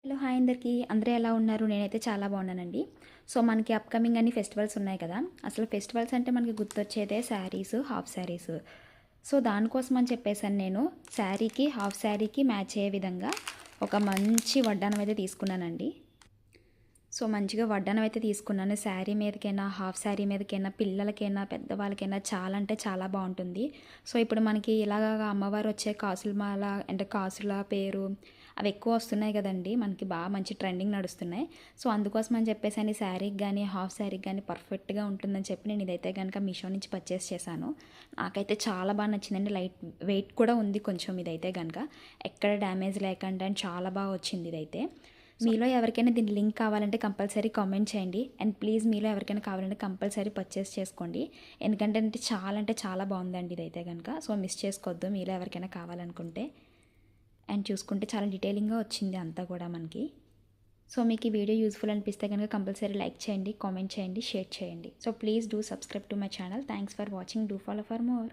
Hello hi అందరికీ అందరూ ఎలా ఉన్నారు? నేనైతే చాలా బాగున్నానండి. సో మనకి అప్కమింగ్ అన్ని ఫెస్టివల్స్ ఉన్నాయి కదా. అసలు ఫెస్టివల్స్ అంటే మనకి గుర్తొచ్చేదే శారీస్, హాఫ్ శారీస్. సో దానికోసం అని చెప్పేసాను నేను శారీకి హాఫ్ శారీకి మ్యాచ్ అయ్యే విధంగా ఒక మంచి వడ్డానం అయితే తీసుకున్నానండి. సో మంచిగా వడ్డానం అయితే తీసుకున్నాను. శారీ మీదకైనా హాఫ్ శారీ మీదకైనా పిల్లలకైనా పెద్దవాళ్ళకైనా చాలా అంటే చాలా బాగుంటుంది. సో ఇప్పుడు మనకి ఇలాగ అమ్మవారు వచ్చే కాసుల మాల అంటే కాసుల పేరు అవి ఎక్కువ వస్తున్నాయి కదండి. మనకి బాగా మంచి ట్రెండింగ్ నడుస్తున్నాయి. సో అందుకోసం అని చెప్పేసి అని శారీకి కానీ హాఫ్ శారీకి కానీ పర్ఫెక్ట్గా ఉంటుందని చెప్పి నేను ఇదైతే కనుక మీషో నుంచి పర్చేస్ చేశాను. నాకైతే చాలా బాగా నచ్చిందండి. లైట్ వెయిట్ కూడా ఉంది కొంచెం ఇదైతే కనుక ఎక్కడ డ్యామేజ్ లేకుండా అండ్ చాలా బాగా వచ్చింది ఇదైతే. మీలో ఎవరికైనా దీని లింక్ కావాలంటే కంపల్సరీ కామెంట్ చేయండి. అండ్ ప్లీజ్ మీలో ఎవరికైనా కావాలంటే కంపల్సరీ పర్చేస్ చేసుకోండి. ఎందుకంటే అంటే చాలా బాగుందండి ఇదైతే కనుక. సో మిస్ చేసుకోవద్దు మీలో ఎవరికైనా కావాలనుకుంటే. అండ్ చూసుకుంటే చాలా డీటెయిలింగ్గా వచ్చింది అంతా కూడా మనకి. సో మీకు ఈ వీడియో యూస్ఫుల్ అనిపిస్తే కనుక కంపల్సరీ లైక్ చేయండి, కామెంట్ చేయండి, షేర్ చేయండి. So please do subscribe to my channel. Thanks for watching. Do follow for more.